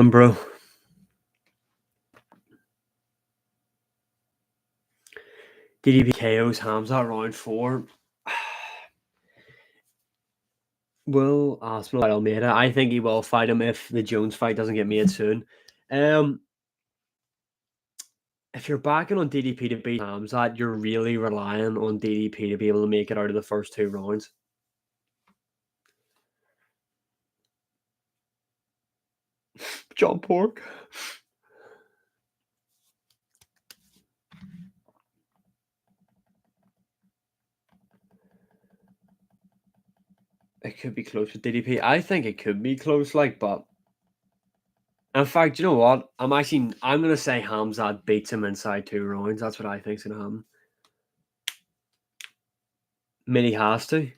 Bro. DDP KOs Hamza round 4. Will Aspinall fight Almeida? I think he will fight him if the Jones fight doesn't get made soon. If you're backing on DDP to beat Hamza, you're really relying on DDP to be able to make it out of the first 2 rounds. John Pork. It could be close with DDP. I think it could be close, but in fact, you know what? I'm gonna say Hamza beats him inside 2 rounds. That's what I think's gonna happen. He has to.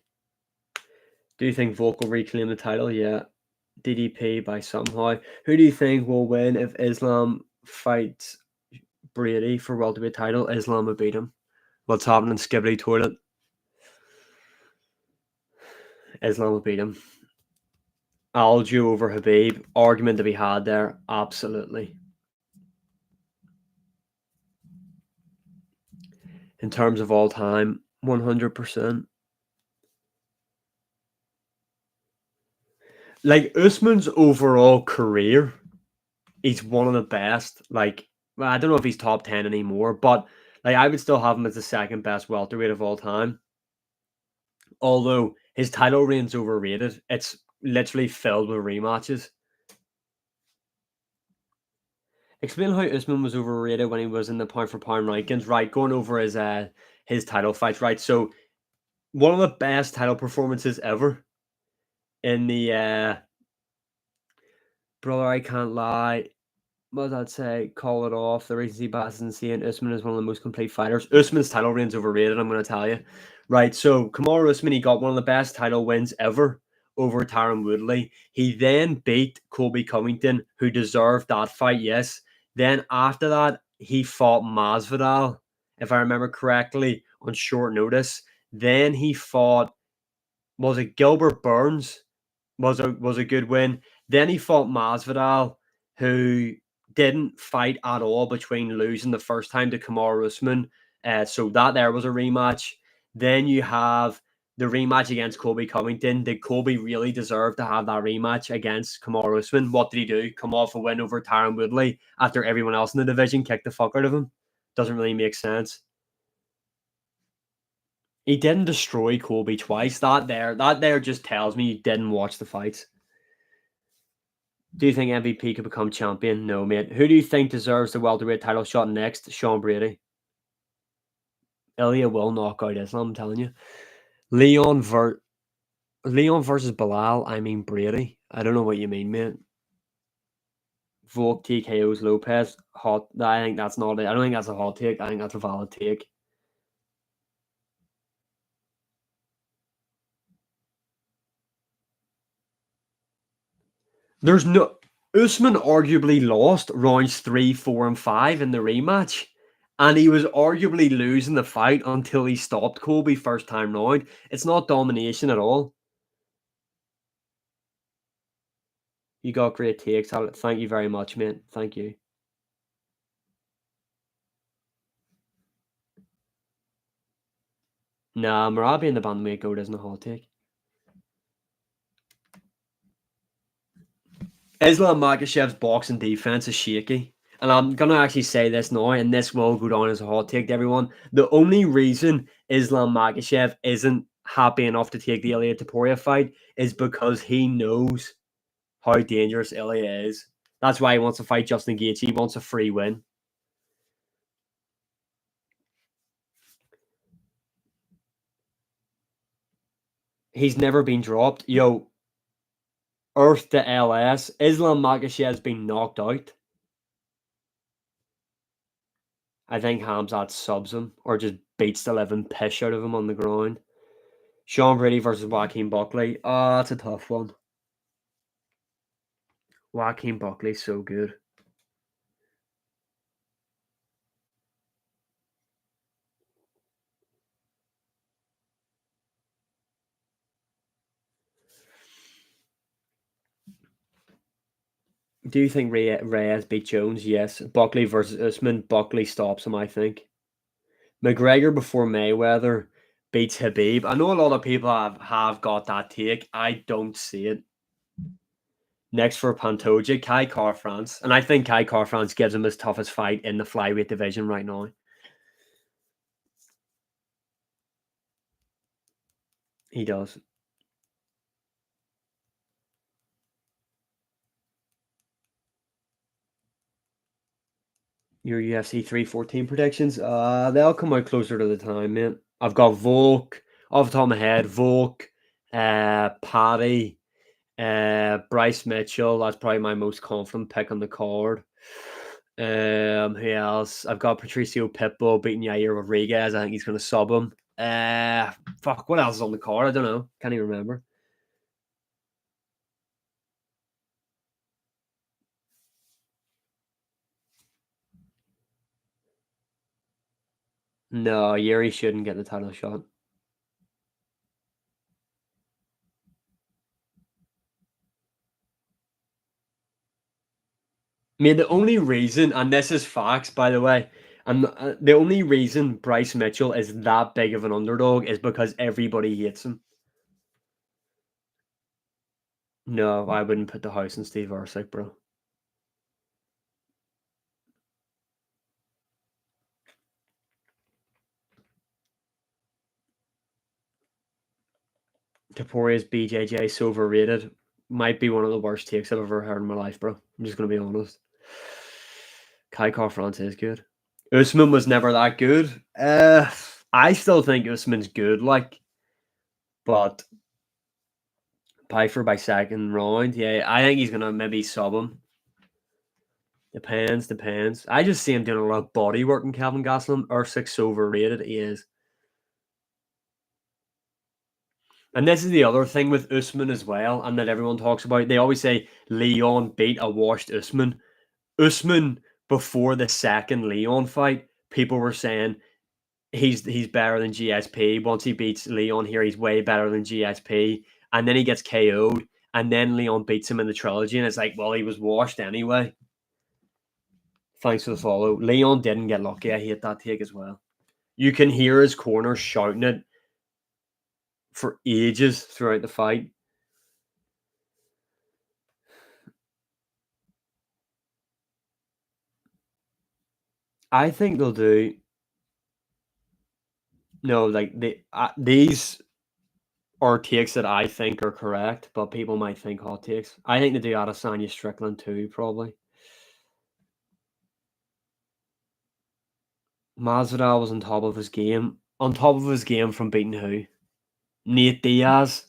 Do you think Volk will reclaim the title? Yeah. DDP by somehow. Who do you think will win if Islam fights Brady for welterweight title? Islam will beat him. What's happening? Skibbity toilet. Islam will beat him. Aljo over Habib. Argument to be had there. Absolutely. In terms of all time, 100%. Like Usman's overall career, he's one of the best. Like, well, I don't know if he's top 10 anymore, but like I would still have him as the second best welterweight of all time. Although his title reign's overrated. It's literally filled with rematches. Explain how Usman was overrated when he was in the pound for pound rankings. Right, going over his title fights. Right, so one of the best title performances ever in the brother. I can't lie. What did that say? Call it off. The recency bias isn't saying Usman is one of the most complete fighters. Usman's title reign's overrated, I'm going to tell you. Right, so Kamaru Usman, he got one of the best title wins ever over Tyron Woodley. He then beat Colby Covington, who deserved that fight, yes. Then after that, he fought Masvidal, if I remember correctly, on short notice. Then he fought, was it Gilbert Burns? Was a good win. Then he fought Masvidal, who didn't fight at all between losing the first time to Kamaru Usman. So that there was a rematch. Then you have the rematch against Colby Covington. Did Colby really deserve to have that rematch against Kamaru Usman? What did he do? Come off a win over Tyron Woodley after everyone else in the division kicked the fuck out of him? Doesn't really make sense. He didn't destroy Colby twice. That there just tells me you didn't watch the fights. Do you think MVP could become champion? No, mate. Who do you think deserves the welterweight title shot next? Sean Brady. Ilya will knock out Islam, I'm telling you. Leon versus Bilal. I mean Brady. I don't know what you mean, mate. Volk TKO's Lopez. Hot. I think that's not it. I don't think that's a hot take. I think that's a valid take. There's no Usman arguably lost rounds 3, 4, and 5 in the rematch. And he was arguably losing the fight until he stopped Colby first time round. It's not domination at all. You got great takes. Thank you very much, mate. Thank you. Nah, Marabi and the bantamweight goat isn't a hot take. Islam Makhachev's boxing defense is shaky. And I'm going to actually say this now, and this will go down as a hot take to everyone. The only reason Islam Makhachev isn't happy enough to take the Ilia Topuria fight is because he knows how dangerous Ilia is. That's why he wants to fight Justin Gaethje. He wants a free win. He's never been dropped. Yo, Earth to LS. Islam Makhachev's been knocked out. I think Hamzat subs him or just beats the living piss out of him on the ground. Sean Brady versus Joaquin Buckley. Oh, that's a tough one. Joaquin Buckley's so good. Do you think Reyes beat Jones? Yes. Buckley versus Usman. Buckley stops him, I think. McGregor before Mayweather beats Habib. I know a lot of people have got that take. I don't see it. Next for Pantoja, Kai Car-France. And I think Kai Car-France gives him his toughest fight in the flyweight division right now. He does. Your UFC 314 predictions? They'll come out closer to the time, man. I've got Volk, off the top of my head, Volk, Paddy, Bryce Mitchell. That's probably my most confident pick on the card. Who else? I've got Patricio Pitbull beating Yair Rodriguez. I think he's going to sub him. Fuck, what else is on the card? I don't know. Can't even remember. No, Yuri shouldn't get the title shot. I mean, the only reason, and this is facts, by the way, and the only reason Bryce Mitchell is that big of an underdog is because everybody hates him. No, I wouldn't put the house on Steve Ersic, bro. Taporia's BJJ so overrated. Might be one of the worst takes I've ever heard in my life, bro. I'm just gonna be honest. Kai Car-France is good. Usman was never that good. I still think Usman's good, like, but Piper by second round, yeah, I think he's gonna maybe sub him. Depends. I just see him doing a lot of body work in Kevin Gastelum. Ursic's so overrated, he is. And this is the other thing with Usman as well, and that everyone talks about. They always say Leon beat a washed Usman. Usman before the second Leon fight, people were saying he's better than GSP. Once he beats Leon here, he's way better than GSP. And then he gets KO'd, and then Leon beats him in the trilogy, and it's like, well, he was washed anyway. Thanks for the follow. Leon didn't get lucky. I hate that take as well. You can hear his corner shouting it for ages throughout the fight. I think they'll do. No, like these are takes that I think are correct, but people might think hot takes. I think they do Adesanya Strickland too, probably. Masvidal was on top of his game. On top of his game from beating who? Nate Diaz.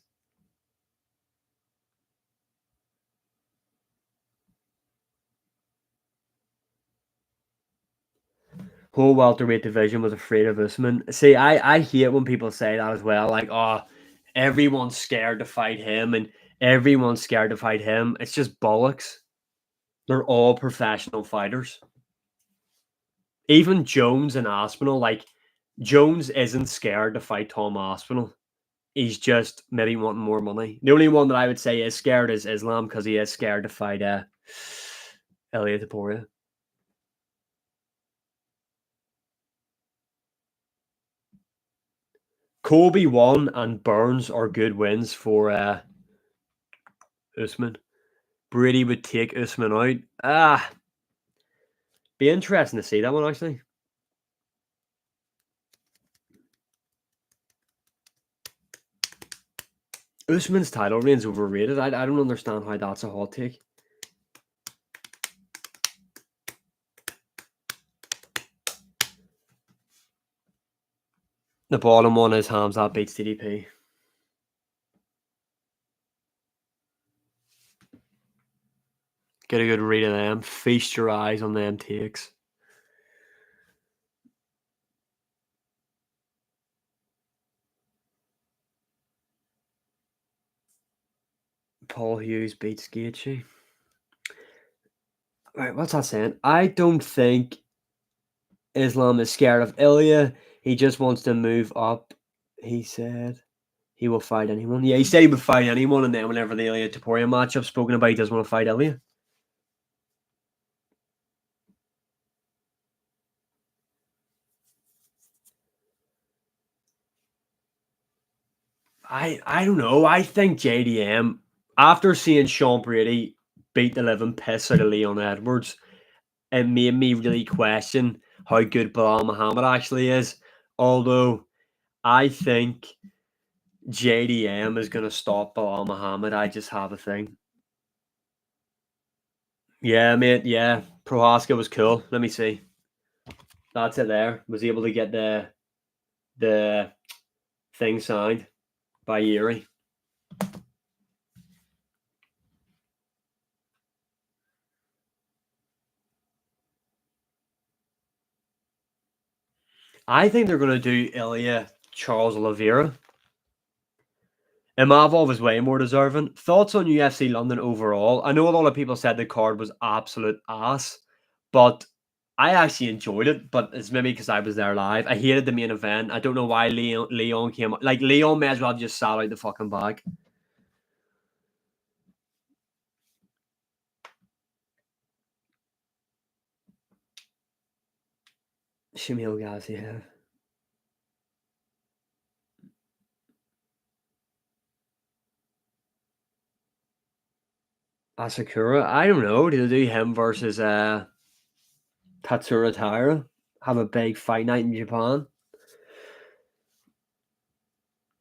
Whole welterweight division was afraid of Usman. See, I hate when people say that as well. Like, oh, everyone's scared to fight him and everyone's scared to fight him. It's just bollocks. They're all professional fighters. Even Jones and Aspinall, like Jones isn't scared to fight Tom Aspinall. He's just maybe wanting more money. The only one that I would say is scared is Islam because he is scared to fight Elliot Taporia. Kobe won and Burns are good wins for Usman. Brady would take Usman out. Be interesting to see that one actually. Usman's title reign's overrated. I don't understand how that's a hot take. The bottom one is Hamzat beats TDP. Get a good read of them. Feast your eyes on them takes. Paul Hughes beats Gaethje. Right, what's that saying? I don't think Islam is scared of Ilya. He just wants to move up. He said he will fight anyone. Yeah, he said he would fight anyone, and then whenever the Ilya Taporia matchup spoken about, he doesn't want to fight Ilya. I don't know. I think JDM, after seeing Sean Brady beat the living piss out of Leon Edwards, it made me really question how good Bilal Muhammad actually is. Although I think JDM is going to stop Bilal Muhammad. I just have a thing. Yeah, mate. Yeah, Prohaska was cool. Let me see. That's it. There was able to get the thing signed by Yuri. I think they're going to do Ilya Charles Oliveira. Imavov is way more deserving. Thoughts on UFC London overall? I know a lot of people said the card was absolute ass, but I actually enjoyed it. But it's maybe because I was there live. I hated the main event. I don't know why Leon came. Like Leon may as well have just sat out the fucking bag. Shamil Gaziev. Asakura. I don't know. Do they do him versus Tatsura Taira? Have a big fight night in Japan.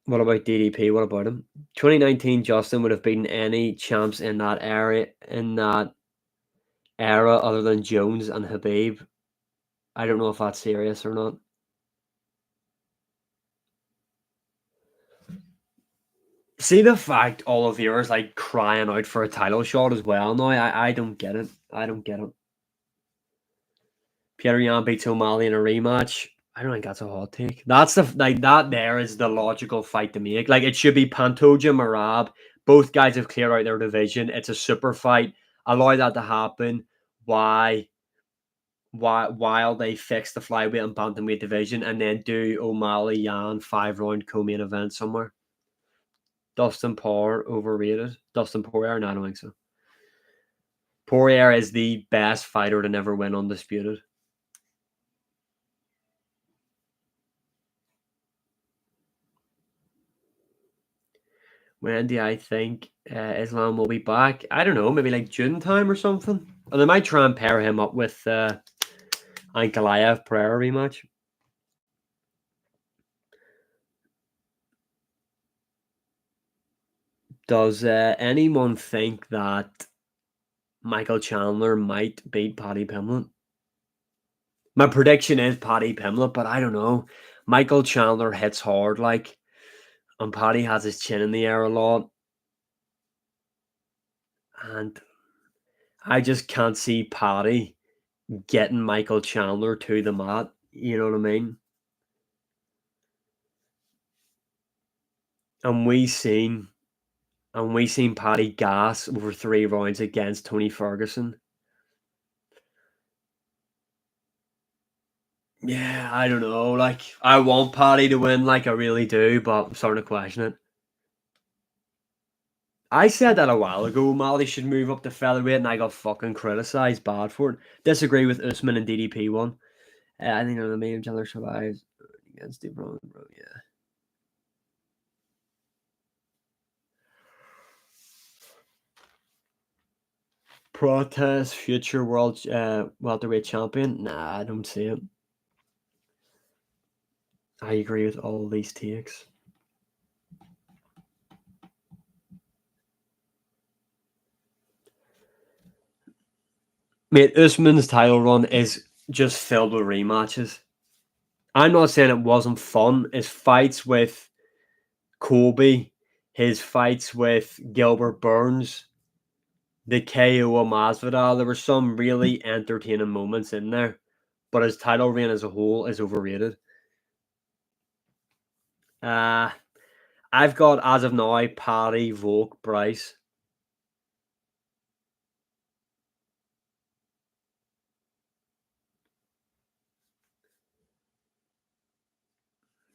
What about DDP? What about him? 2019 Justin would have beaten any champs in that era other than Jones and Habib. I don't know if that's serious or not. See the fact Oliveira's like crying out for a title shot as well now. I don't get it. I don't get it. Peter Yan beats O'Malley in a rematch. I don't think that's a hot take. That's the like that there is the logical fight to make. Like it should be Pantoja Marab. Both guys have cleared out their division. It's a super fight. Allow that to happen. Why? While they fix the flyweight and bantamweight division, and then do O'Malley Yan 5 round co-main event somewhere. Dustin Poirier overrated. Dustin Poirier, no, I don't think so. Poirier is the best fighter to never win undisputed. When do I think Islam will be back? I don't know, maybe like June time or something. Or they might try and pair him up with Ankalaev Pereira rematch. Does anyone think that Michael Chandler might beat Paddy Pimblett? My prediction is Paddy Pimblett, but I don't know. Michael Chandler hits hard, like, and Paddy has his chin in the air a lot, and I just can't see Paddy getting Michael Chandler to the mat. You know what I mean? And we seen Paddy gas over 3 rounds against Tony Ferguson. Yeah, I don't know. Like, I want Paddy to win, like I really do, but I'm starting to question it. I said that a while ago. Mali should move up to featherweight, and I got fucking criticized bad for it. Disagree with Usman and DDP one. I think the main Chandler survives against Steve Brown, bro. Yeah. Protest future world welterweight champion. Nah, I don't see it. I agree with all these takes. Mate, Usman's title run is just filled with rematches. I'm not saying it wasn't fun. His fights with Colby, his fights with Gilbert Burns, the KO of Masvidal, there were some really entertaining moments in there. But his title reign as a whole is overrated. Uh, I've got, as of now, Paddy, Volk, Bryce.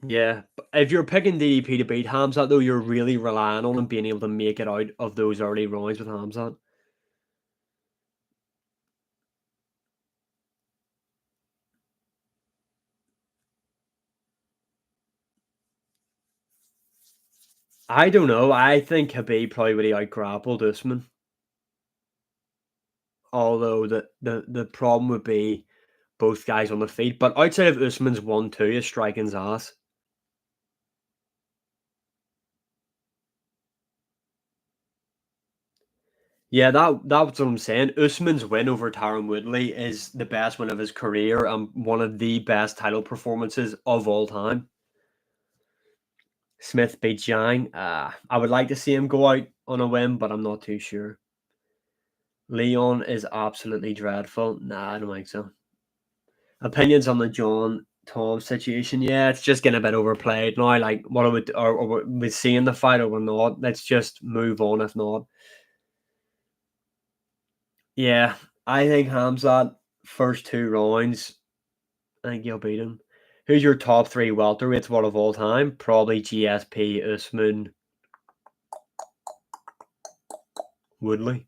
Yeah, if you're picking DDP to beat Hamzat, though, you're really relying on him being able to make it out of those early rounds with Hamzat. I don't know. I think Khabib probably would have out-grappled Usman. Although the problem would be both guys on the feet. But outside of Usman's 1-2 is striking's ass. Yeah, that's what I'm saying. Usman's win over Tyron Woodley is the best win of his career and one of the best title performances of all time. Smith beat Zhang. I would like to see him go out on a win, but I'm not too sure. Leon is absolutely dreadful. Nah, I don't think so. Opinions on the John Tom situation? Yeah, it's just getting a bit overplayed now. Like, what are we, are we seeing the fight or we're not? Let's just move on. If not, yeah, I think Hamzat first 2 rounds. I think you'll beat him. Who's your top 3 welterweights what of all time? Probably GSP, Usman, Woodley.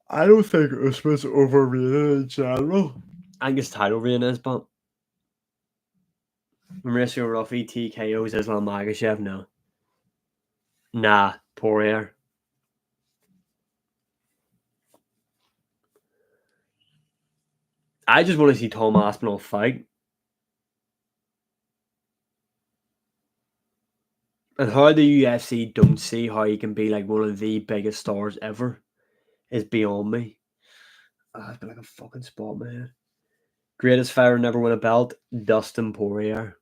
I don't think Usman's overrated in general. I think his title reign is, but Mauricio Ruffy, TKOs, Islam Makhachev, no. Nah, Poirier. I just want to see Tom Aspinall fight. And how the UFC don't see how he can be like one of the biggest stars ever is beyond me. It's been like a fucking spot, man. Greatest fighter never win a belt, Dustin Poirier.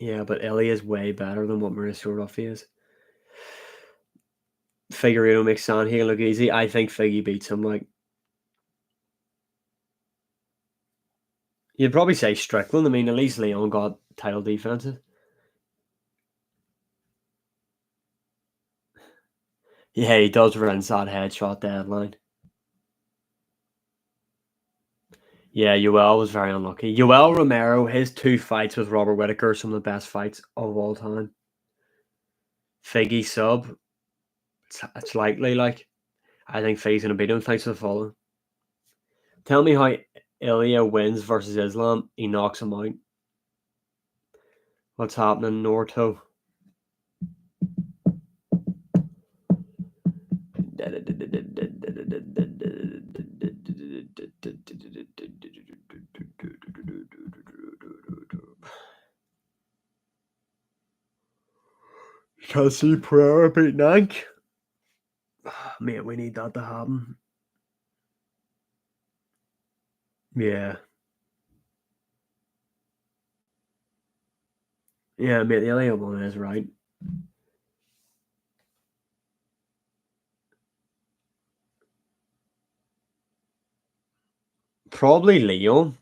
Yeah, but Ellie is way better than what Mauricio Ruffy is. Figueredo makes Sanhagen look easy. I think Figgy beats him. Like, you'd probably say Strickland. I mean, at least Leon got title defenses. Yeah, he does rinse that headshot deadline. Yeah, Yoel was very unlucky. Yoel Romero, his 2 fights with Robert Whittaker, some of the best fights of all time. Figgy sub, it's likely. Like, I think Figgy's gonna beat him. Thanks for the follow. Tell me how Ilya wins versus Islam. He knocks him out. What's happening, Norto? Can see Pereira beat Nank. Mate, we need that to happen. Yeah. Yeah, mate, the Ilya one is right. Probably Leon.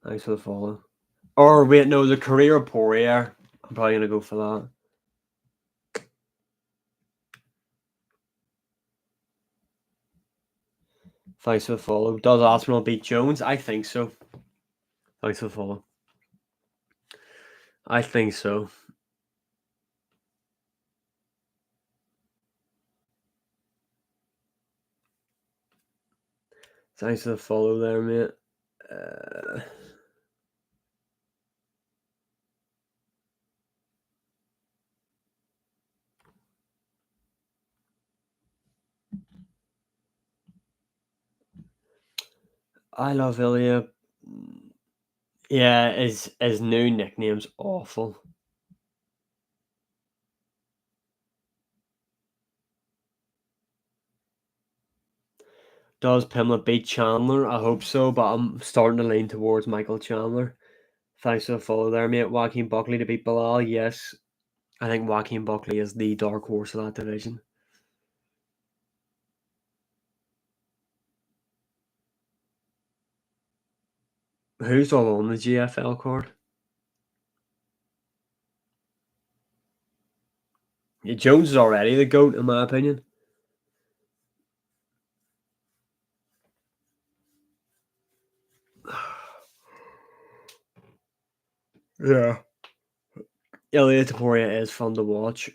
Thanks for the follow. Or wait, no, the career of Poirier. I'm probably gonna go for that. Thanks for the follow. Does Arsenal beat Jones? I think so. Thanks for the follow. I think so. Thanks for the follow there, mate. I love Ilya. Yeah, his new nickname's awful. Does Pimlet beat Chandler? I hope so, but I'm starting to lean towards Michael Chandler. Thanks for the follow there, mate. Joaquin Buckley to beat Bilal, yes. I think Joaquin Buckley is the dark horse of that division. Who's all on the GFL card? Yeah, Jones is already the GOAT, in my opinion. Yeah. Ilya Taporia is fun to watch.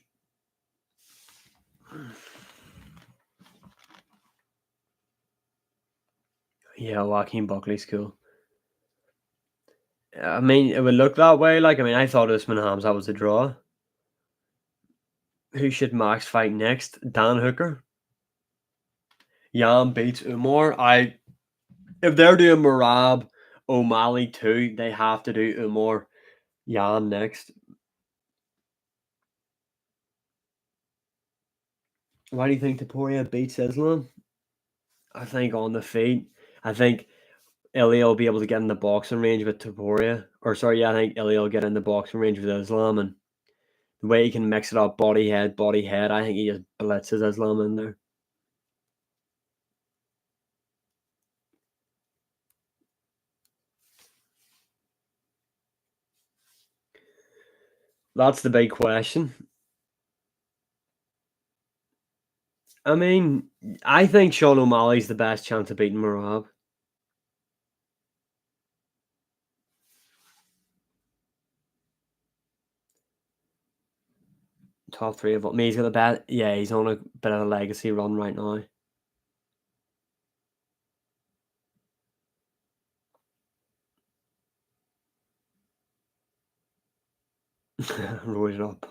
Yeah, Joaquin Buckley's cool. I mean, it would look that way. Like, I mean, I thought Usman Hamzat was a draw. Who should Max fight next? Dan Hooker. Jan beats Umar. If they're doing Marab, O'Malley too, they have to do Umar. Jan next. Why do you think Taporia beats Islam? I think on the feet. I think Ilya will be able to get in the boxing range with Taporia. Or sorry, yeah, I think Ilya will get in the boxing range with Islam, and the way he can mix it up, body head, I think he just blitzes Islam in there. That's the big question. I mean, I think Sean O'Malley's the best chance of beating Marab. Top three of them. I mean, he's got a bad. Yeah, he's on a bit of a legacy run right now. Wrote it up.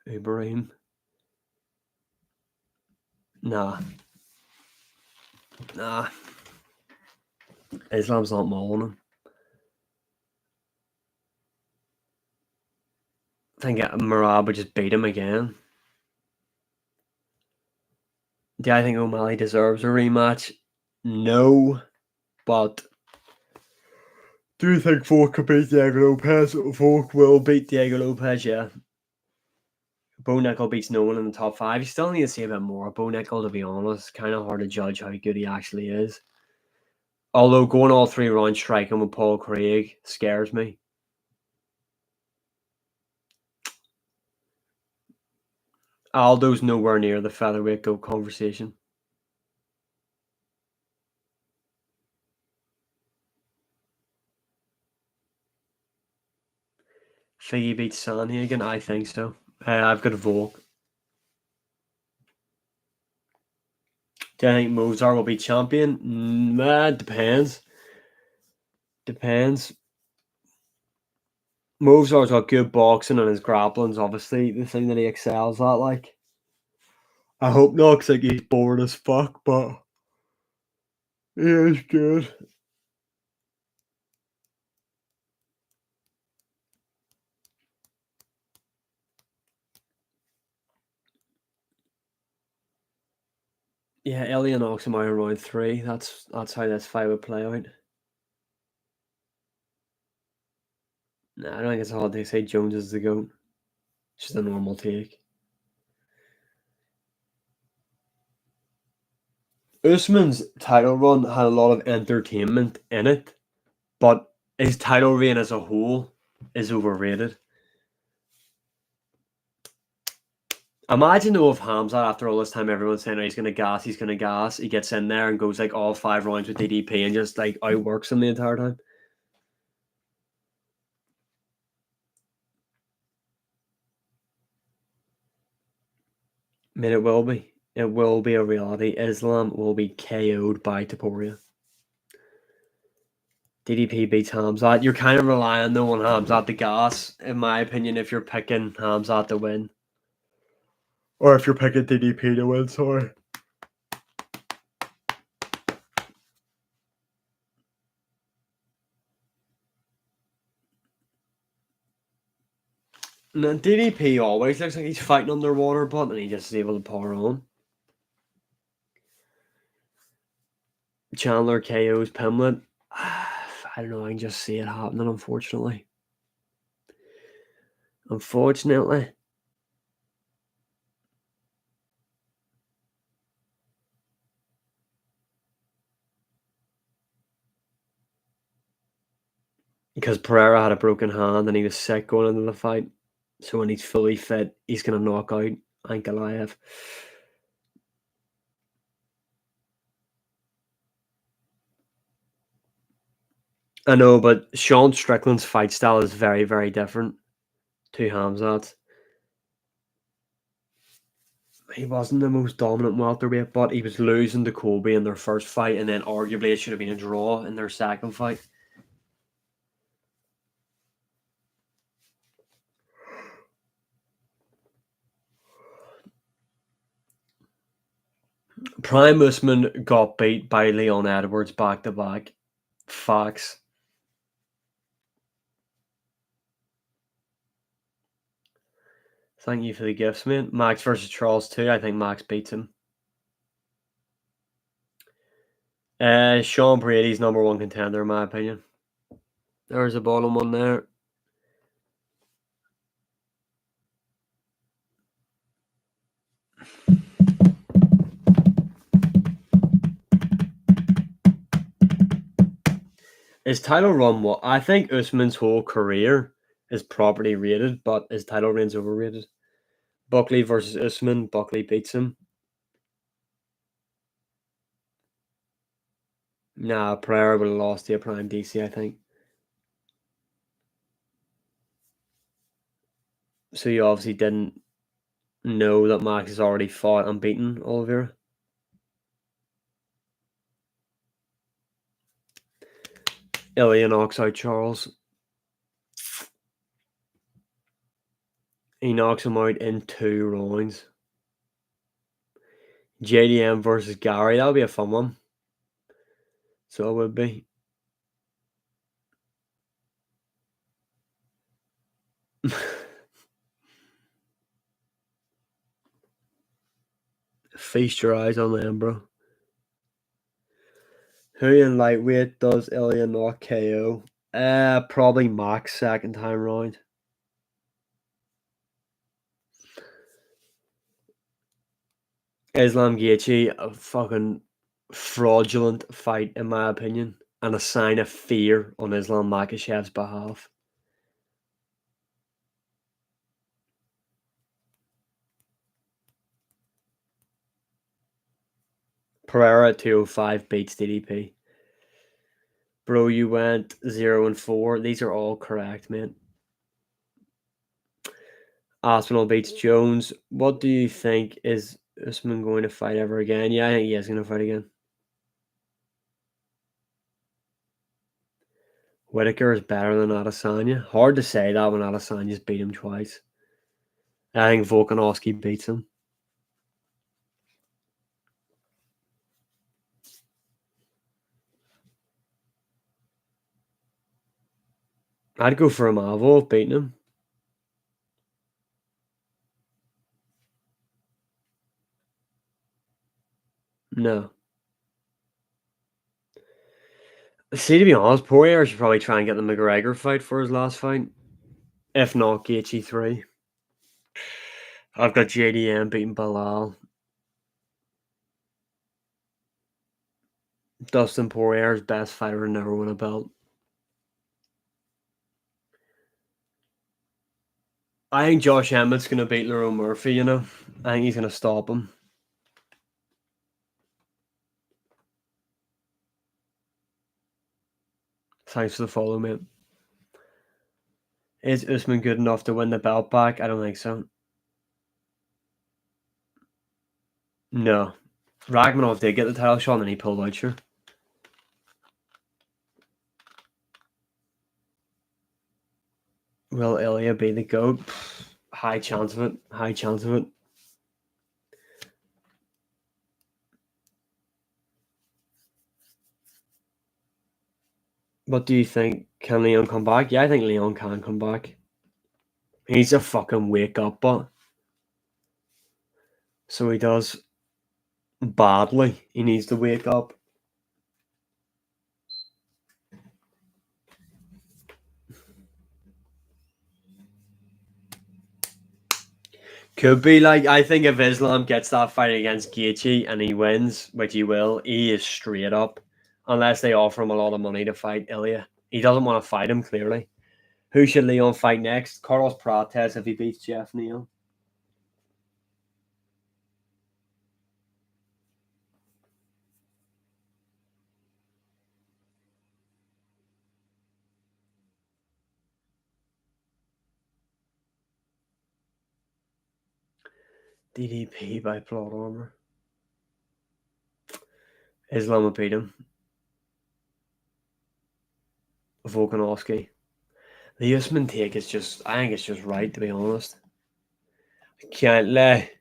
Ibrahim. Nah. Nah. Islam's not mauling him. I think Marab would just beat him again. Do I think O'Malley deserves a rematch? No. But do you think Volk could beat Diego Lopez? Volk will beat Diego Lopez, yeah. Bo Nickel beats no one in the top five. You still need to see a bit more. Bo Nickel, to be honest, kind of hard to judge how good he actually is. Although going all 3 rounds striking with Paul Craig scares me. Aldo's nowhere near the featherweight GOAT conversation. Figgy beats Sanhagen? I think so. I've got a Volk. Do I think Mozart will be champion? Depends. Depends. Mozart's got good boxing and his grappling's obviously the thing that he excels at. Like, I hope not, because like, he's bored as fuck, but he is good. Yeah, Ellie knocks him out in round 3. That's how this fight would play out. Nah, I don't think it's hard to say Jones is the GOAT. It's just a normal take. Usman's title run had a lot of entertainment in it, but his title reign as a whole is overrated. Imagine though if Hamzat, after all this time, everyone's saying, oh, he's gonna gas, he gets in there and goes like all 5 rounds with DDP and just like outworks him the entire time. I mean, it will be. It will be a reality. Islam will be KO'd by Taporia. DDP beats Hamzat. You're kind of relying though on Hamzat to gas, in my opinion, if you're picking Hamzat to win. Or if you're picking DDP to win, sorry. And DDP always looks like he's fighting underwater, but and he just is able to power on. Chandler KO's Pimlet. I don't know, I can just see it happening, unfortunately. Unfortunately. Because Pereira had a broken hand and he was sick going into the fight. So when he's fully fit, he's going to knock out Ankalaev. I know, but Sean Strickland's fight style is very, very different to Hamzat's. He wasn't the most dominant welterweight, but he was losing to Kobe in their first fight, and then arguably it should have been a draw in their second fight. Prime Usman got beat by Leon Edwards back to back. Facts. Thank you for the gifts, man. Max versus Charles too. I think Max beats him. Sean Brady's number one contender, in my opinion. There's a bottom one there. His title run, what I think Usman's whole career is properly rated, but his title reign's overrated. Buckley versus Usman. Buckley beats him. Nah, Pereira would have lost to a Prime DC, I think. So you obviously didn't know that Max has already fought and beaten Oliveira. Ilya knocks out Charles. He knocks him out in 2 rounds. JDM versus Gary. That would be a fun one. So it would be. Feast your eyes on them, bro. Who in lightweight does Ilya knock KO? Probably Max second time round. Islam Gaethje, a fucking fraudulent fight in my opinion, and a sign of fear on Islam Makhachev's behalf. Pereira at 205 beats DDP. Bro, you went 0-4. These are all correct, man. Aspinall beats Jones. What do you think? Is Usman going to fight ever again? Yeah, I think he is going to fight again. Whitaker is better than Adesanya. Hard to say that when Adesanya's beat him twice. I think Volkanovski beats him. I'd go for Imavov beating him. No. See, to be honest, Poirier should probably try and get the McGregor fight for his last fight. If not, Gaethje 3. I've got JDM beating Bilal. Dustin Poirier's best fighter and never won a belt. I think Josh Emmett's going to beat Lerone Murphy, you know. I think he's going to stop him. Thanks for the follow, mate. Is Usman good enough to win the belt back? I don't think so. No. Ragmanov did get the title shot and then he pulled out, sure. Will Ilya be the GOAT? High chance of it. High chance of it. What do you think? Can Leon come back? Yeah, I think Leon can come back. He's a fucking wake up but so he does badly. He needs to wake up. Could be like, I think if Islam gets that fight against Gaethje and he wins, which he will, he is straight up. Unless they offer him a lot of money to fight Ilya. He doesn't want to fight him, clearly. Who should Leon fight next? Carlos Prates if he beats Jeff Neal. DDP by plot armor. Islam beat him. Volkanovski. The Usman take is just, I think it's just right, to be honest. Can't lie.